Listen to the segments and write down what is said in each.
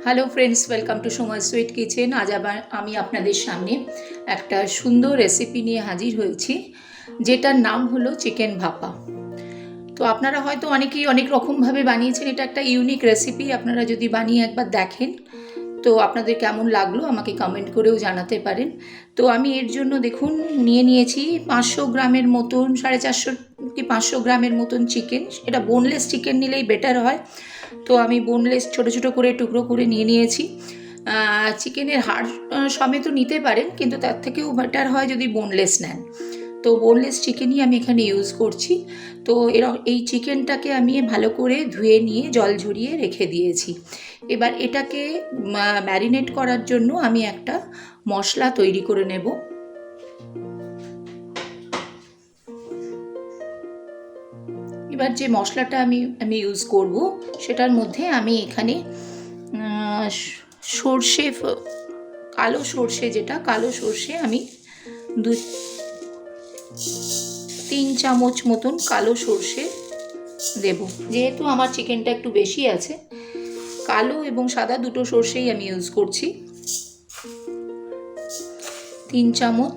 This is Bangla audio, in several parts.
Hello friends, welcome to Soma's sweet kitchen. আজ আবার আমি আপনাদের সামনে একটা সুন্দর রেসিপি নিয়ে হাজির হয়েছি, যেটার নাম হলো চিকেন ভাপা। তো আপনারা হয়তো অনেকেই অনেক রকমভাবে বানিয়েছেন। এটা একটা ইউনিক রেসিপি। আপনারা যদি বানিয়ে একবার দেখেন তো আপনাদের কেমন লাগলো আমাকে কমেন্ট করেও জানাতে পারেন। তো আমি এর জন্য দেখুন নিয়েছি 500 গ্রামের মতন, 450 কি 500 গ্রামের মতন চিকেন। এটা বোনলেস চিকেন নিলেই বেটার হয়। তো আমি বোনলেস ছোটো ছোটো করে টুকরো করে নিয়েছি। চিকেনের হাড় সমেতও নিতে পারেন, কিন্তু তার থেকেও বেটার হয় যদি বোনলেস নেন। তো বোনলেস চিকেনই আমি এখানে ইউজ করছি। তো এই চিকেনটাকে আমি ভালো করে ধুয়ে নিয়ে জল ঝরিয়ে রেখে দিয়েছি। এবার এটাকে ম্যারিনেট করার জন্য আমি একটা মশলা তৈরি করে নেব। এবার যে মশলাটা আমি ইউজ করব সেটার মধ্যে আমি এখানে সর্ষে, কালো সর্ষে আমি 3 চামচ মতন কালো সর্ষে দেব। যেহেতু আমার চিকেনটা একটু বেশি আছে, কালো এবং সাদা দুটো সর্ষেই আমি ইউজ করছি। 3 চামচ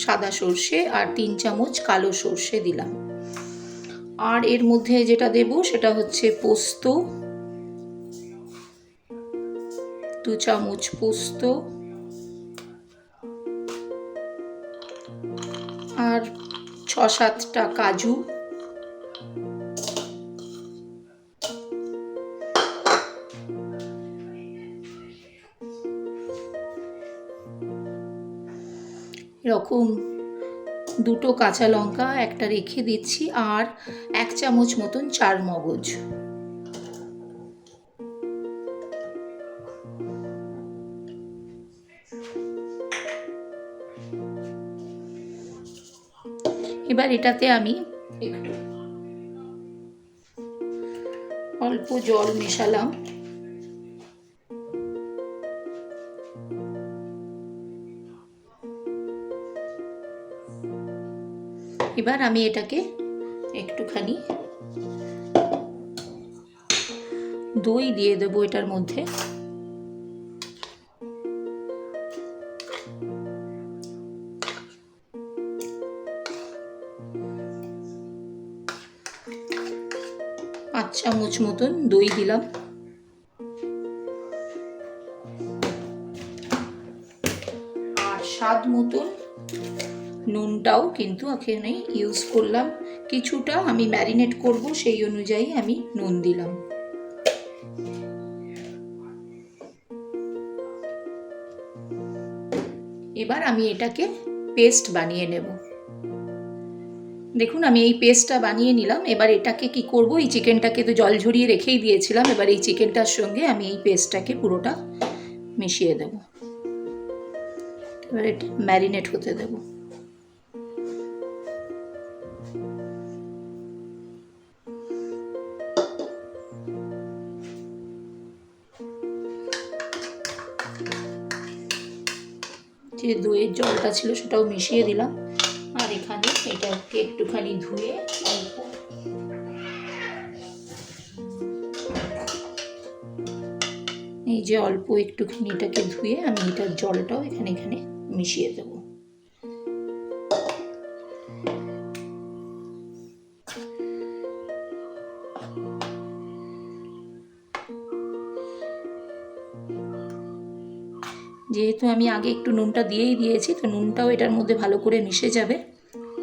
সাদা সর্ষে আর 3 চামচ কালো সর্ষে দিলাম। আর এর মধ্যে যেটা দেব সেটা হচ্ছে পোস্ত, 2 চামচ পোস্ত, আর 6-7টা কাজু, এরকম 2টো কাঁচা লঙ্কা একটা রেখে দিচ্ছি, আর 1 চামচ মতন চার মগজ। এবার এটাতে আমি একটু অল্প জল মেশালাম। এবার আমি এটাকে একটুখানি দই দিয়ে দেবো এটার মধ্যে। পাঁচ চামচ মতন দই দিলাম। আর স্বাদ মতন নুনটাও কিন্তু এখানে ইউজ করলাম। কিছুটা আমি ম্যারিনেট করব, সেই অনুযায়ী আমি নুন দিলাম। এবার আমি এটাকে পেস্ট বানিয়ে নেব। দেখুন আমি এই পেস্টটা বানিয়ে নিলাম। এবার এটাকে কি করব, এই চিকেনটাকে তো জল ঝরিয়ে রেখেই দিয়েছিলাম। এবার এই চিকেনটার সঙ্গে আমি এই পেস্টটাকে পুরোটা মিশিয়ে দেব। এবার এটা ম্যারিনেট হতে দেব। যে দইয়ের জলটা ছিল সেটাও মিশিয়ে দিলাম। আর এখানে এটাকে একটুখানি ধুয়ে অল্প এই যে অল্প একটুখানি এটাকে ধুয়ে আমি এটার জলটাও এখানে মিশিয়ে দেব। যেহেতু আমি আগে একটু নুনটা দিয়েই দিয়েছি, তো নুনটাও এটার মধ্যে ভালো করে মিশে যাবে।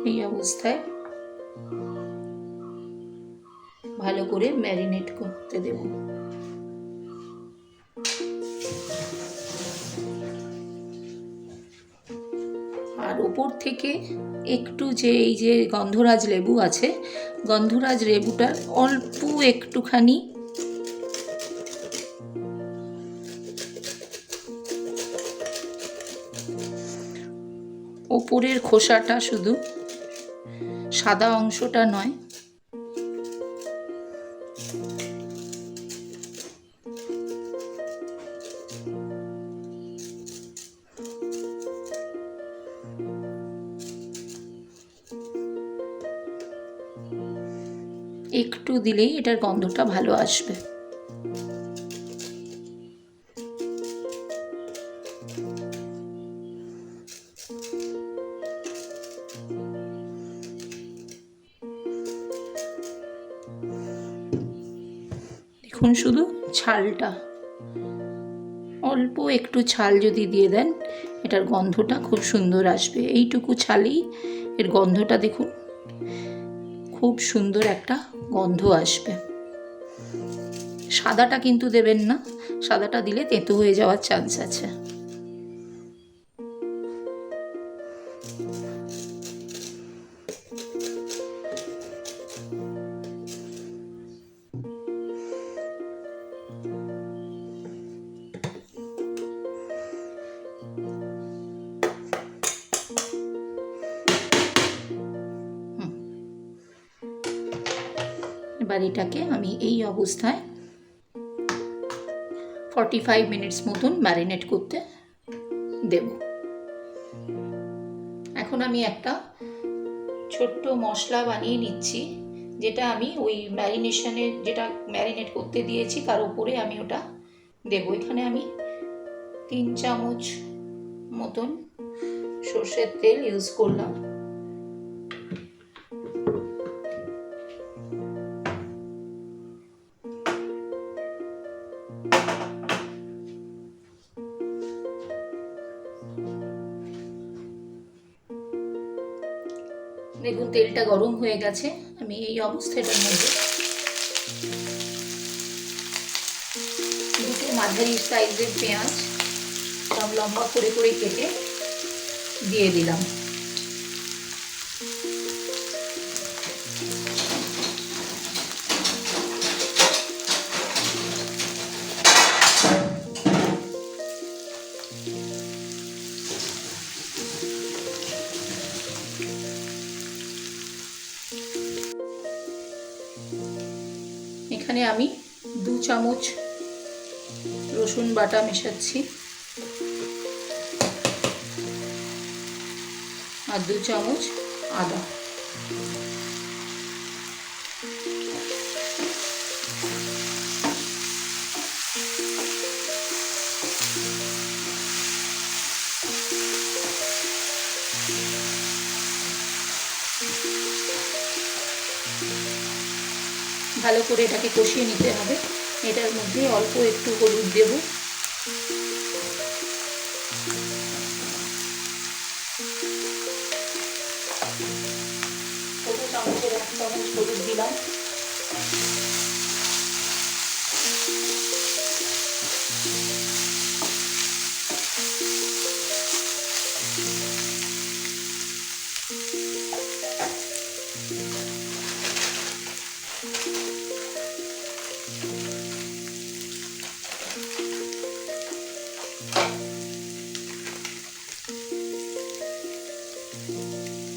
এই অবস্থায় ভালো করে ম্যারিনেট করতে দেব। আর ওপর থেকে একটু যে এই যে গন্ধরাজ লেবু আছে, গন্ধরাজ লেবুটার অল্প একটুখানি ওপরের খোসাটা, শুধু সাদা অংশটা নয়, একটু দিলেই এটার গন্ধটা ভালো আসবে। দেখুন শুধু ছালটা, অল্প একটু ছাল যদি দিয়ে দেন এটার গন্ধটা খুব সুন্দর আসবে। এইটুকু ছালেই এর গন্ধটা দেখুন, খুব সুন্দর একটা গন্ধ আসবে। সাদাটা কিন্তু দেবেন না, সাদাটা দিলে তেতো হয়ে যাওয়ার চান্স আছে। এবার এটাকে আমি এই অবস্থায় 45 মিনিটস মতন ম্যারিনেট করতে দেব। এখন আমি একটা ছোট্ট মশলা বানিয়ে নিচ্ছি, যেটা আমি ওই ম্যারিনেশনের যেটা ম্যারিনেট করতে দিয়েছি তার উপরে আমি ওটা দেব। এখানে আমি 3 চামচ মতন সর্ষের তেল ইউজ করলাম। দেখুন তেলটা গরম হয়ে গেছে। আমি এই অবস্থাটার মধ্যে দুটো মাঝারি সাইজের পেঁয়াজ লম্বা করে করে কেটে দিয়ে দিলাম। এখানে আমি 2 চামচ রসুন বাটা মেশাচ্ছি আর 2 চামচ আদা। ভালো করে এটাকে কষিয়ে নিতে হবে। এটার মধ্যে অল্প একটু হলুদ দেব, ছোটো চামচের 1 চামচ হলুদ দিলাম।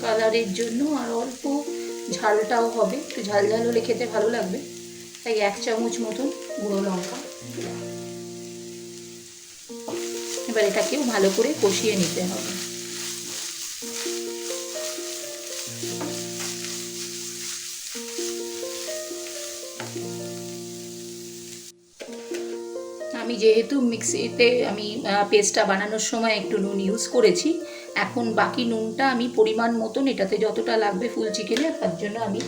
কালারের জন্য আর অল্প ঝালটাও হবে, একটু ঝাল ঝাল হলে খেতে ভালো লাগবে, তাই 1 চামচ মতন গুঁড়ো লঙ্কা দিলাম। এবার এটাকেও ভালো করে কষিয়ে নিতে হবে। আমি যেহেতু মিক্সিতে আমি পেস্টটা বানানোর সময় একটু নুন ইউজ করেছি, এখন বাকি নুনটা আমি পরিমাণ মতন এটাতে যতটা লাগবে ফুল চিকেনে তার জন্য আমি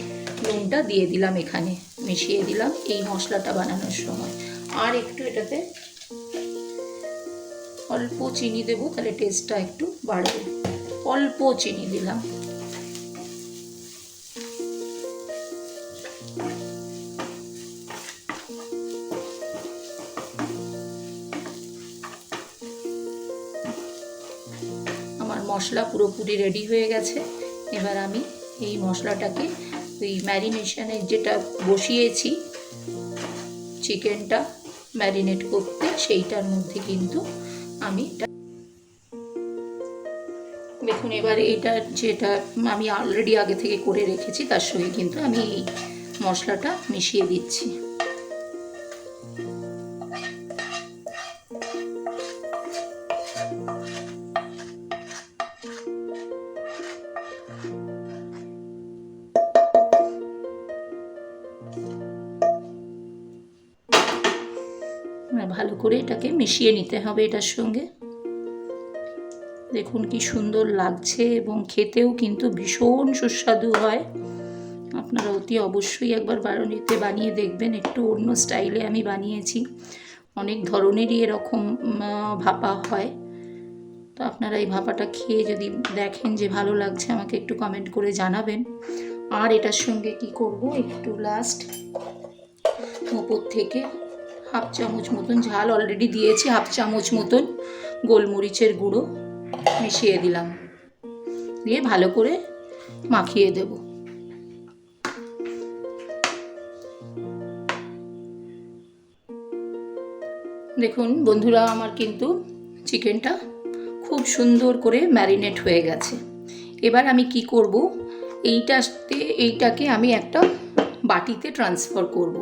নুনটা দিয়ে দিলাম, এখানে মিশিয়ে দিলাম এই মশলাটা বানানোর সময়। আর একটু এটাতে অল্প চিনি দেবো, তাহলে টেস্টটা একটু বাড়বে। অল্প চিনি দিলাম। আমার মশলা পুরোপুরি রেডি হয়ে গেছে। এবার আমি এই মশলাটাকে ওই ম্যারিনেশনের যেটা বসিয়েছি চিকেনটা ম্যারিনেট করতে, সেইটার মধ্যে কিন্তু আমি দেখুন এবার এটা যেটা আমি অলরেডি আগে থেকে করে রেখেছি তার সঙ্গে কিন্তু আমি এই মশলাটা মিশিয়ে দিচ্ছি। ভালো করে এটাকে মিশিয়ে নিতে হবে এটার সঙ্গে। দেখুন কি সুন্দর লাগছে এবং খেতেও কিন্তু ভীষণ সুস্বাদু হয়। আপনারা অতি অবশ্যই একবার বাড়িতে বানিয়ে দেখবেন। একটু অন্য স্টাইলে আমি বানিয়েছি, অনেক ধরনেরই এরকম ভাপা হয়। তো আপনারা এই ভাপাটা খেয়ে যদি দেখেন যে ভালো লাগছে, আমাকে একটু কমেন্ট করে জানাবেন। আর এটার সঙ্গে কি করব, একটু লাস্ট ওপর থেকে হাফ চামচ মতন, ঝাল অলরেডি দিয়েছি, হাফ চামচ মতন গোলমরিচের গুঁড়ো মিশিয়ে দিলাম, দিয়ে ভালো করে মাখিয়ে দেব। দেখুন বন্ধুরা, আমার কিন্তু চিকেনটা খুব সুন্দর করে ম্যারিনেট হয়ে গেছে। এবার আমি কি করব, এইটাকে আমি একটা বাটিতে ট্রান্সফার করব।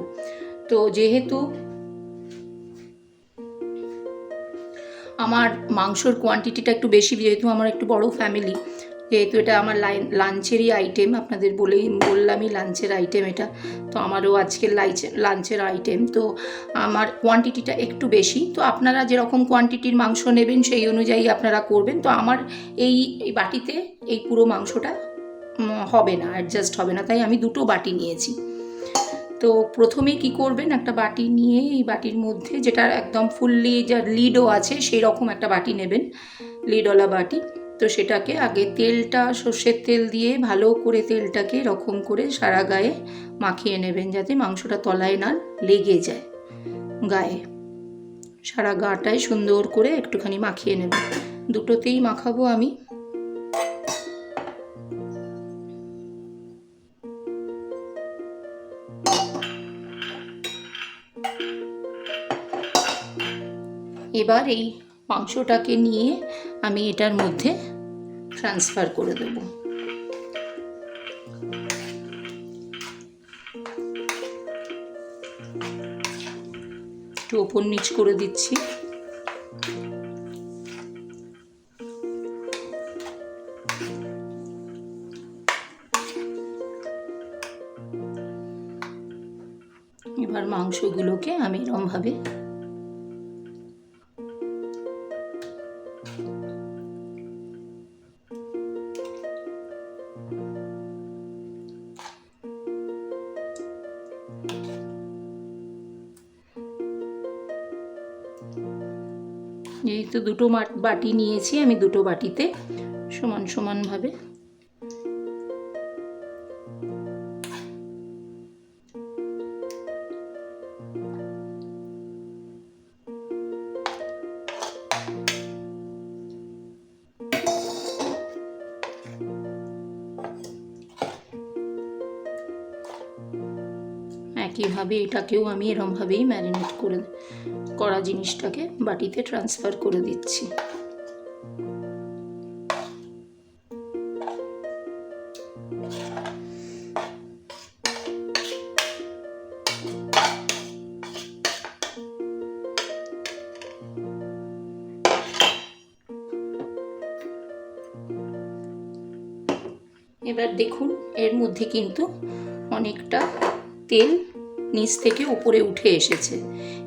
তো যেহেতু আমার মাংসর কোয়ান্টিটিটা একটু বেশি, যেহেতু আমার একটু বড় ফ্যামিলি, যেহেতু এটা আমার লাঞ্চেরই আইটেম, আপনাদের বললামই লাঞ্চের আইটেম এটা, তো আমারও আজকের লাঞ্চের আইটেম, তো আমার কোয়ান্টিটিটা একটু বেশি। তো আপনারা যেরকম কোয়ান্টিটির মাংস নেবেন সেই অনুযায়ী আপনারা করবেন। তো আমার এই বাটিতে এই পুরো মাংসটা হবে না, অ্যাডজাস্ট হবে না, তাই আমি দুটো বাটি নিয়েছি। তো প্রথমে কি করবেন, একটা বাটি নিয়ে এই বাটির মধ্যে, যেটা একদম ফুললি যার লিডও আছে সেই রকম একটা বাটি নেবেন, লিডওয়ালা বাটি। তো সেটাকে আগে তেলটা, সর্ষের তেল দিয়ে ভালো করে তেলটাকে এরকম করে সারা গায়ে মাখিয়ে নেবেন, যাতে মাংসটা তলায় না লেগে যায়, গায়ে সারা গাটায় সুন্দর করে একটুখানি মাখিয়ে নেবেন। দুটোতেই মাখাবো আমি। এবার এই মাংসটাকে নিয়ে আমি এটার মধ্যে ট্রান্সফার করে দেব। একটু ওপর নিচ করে দিচ্ছি। এবার মাংসগুলোকে আমি এরকমভাবে যেহেতু দুটো বাটি নিয়েছি, আমি দুটো বাটিতে সমান সমানভাবে একইভাবে এটাকেও আমি এরমভাবেই ম্যারিনেট করা জিনিসটাকে বাটিতে ট্রান্সফার করে দিচ্ছি। এবার দেখুন এর মধ্যে কিন্তু অনেকটা তেল নিচ থেকে উপরে উঠে এসেছে।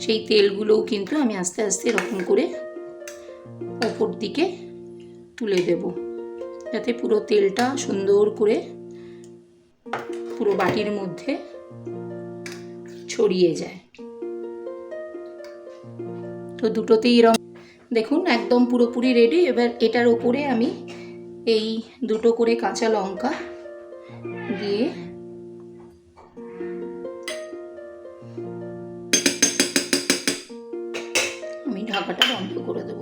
সেই তেলগুলোও কিন্তু আমি আস্তে আস্তে এরকম করে ওপর দিকে তুলে দেব, যাতে পুরো তেলটা সুন্দর করে পুরো বাটির মধ্যে ছড়িয়ে যায়। তো দুটোতেই এরকম দেখুন একদম পুরোপুরি রেডি। এবার এটার ওপরে আমি এই দুটো করে কাঁচা লঙ্কা দিয়ে আমি ঢাকাটা বন্ধ করে দেব।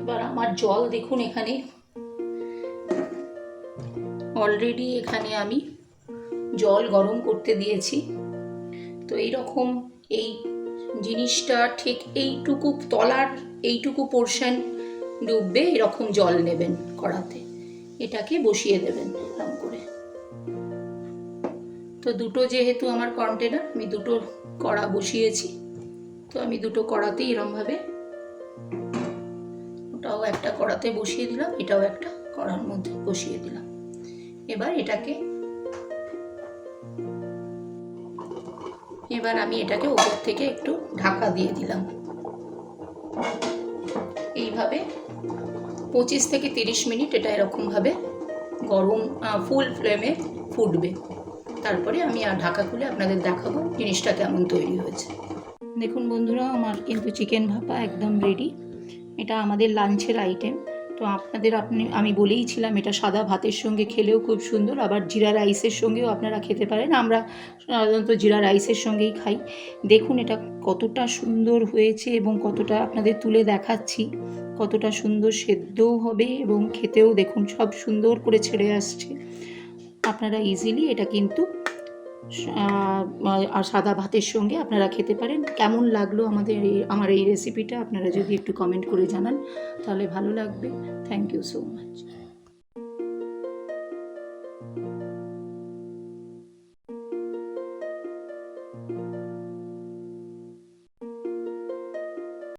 এবার আমার জল দেখুন, এখানে অলরেডি এখানে আমি জল গরম করতে দিয়েছি। তো এইরকম এই জিনিসটা ঠিক এইটুকু তলার এইটুকু পোর্শন ডুববে এরকম জল নেবেন কড়াতে, এটাকে বসিয়ে দেবেন এরকম করে। তো দুটো যেহেতু আমার কন্টেনার, আমি দুটো কড়া বসিয়েছি, তো আমি দুটো কড়াতেই এরকমভাবে, ওটাও একটা কড়াতে বসিয়ে দিলাম, এটাও একটা কড়ার মধ্যে বসিয়ে দিলাম। এবার আমি এটাকে ওপর থেকে একটু ঢাকা দিয়ে দিলাম। এইভাবে 25 থেকে 30 মিনিট এটা এরকমভাবে গরম ফুল ফ্লেমে ফুটবে। তারপরে আমি আর ঢাকা খুলে আপনাদের দেখাবো জিনিসটা কেমন তৈরি হয়েছে। দেখুন বন্ধুরা, আমার কিন্তু চিকেন ভাপা একদম রেডি। এটা আমাদের লাঞ্চের আইটেম। তো আমি বলেইছিলাম এটা সাদা ভাতের সঙ্গে খেলেও খুব সুন্দর, আবার জিরা রাইসের সঙ্গেও আপনারা খেতে পারেন। আমরা সাধারণত জিরা রাইসের সঙ্গেই খাই। দেখুন এটা কতটা সুন্দর হয়েছে এবং কতটা আপনাদের তুলে দেখাচ্ছি, কতটা সুন্দর সেদ্ধও হবে এবং খেতেও দেখুন সব সুন্দর করে ছেড়ে আসছে। আপনারা ইজিলি এটা কিন্তু আর সাদা ভাতের সঙ্গে আপনারা খেতে পারেন। কেমন লাগলো আমার এই রেসিপিটা আপনারা যদি একটু কমেন্ট করে জানান তাহলে ভালো লাগবে। Thank you so much.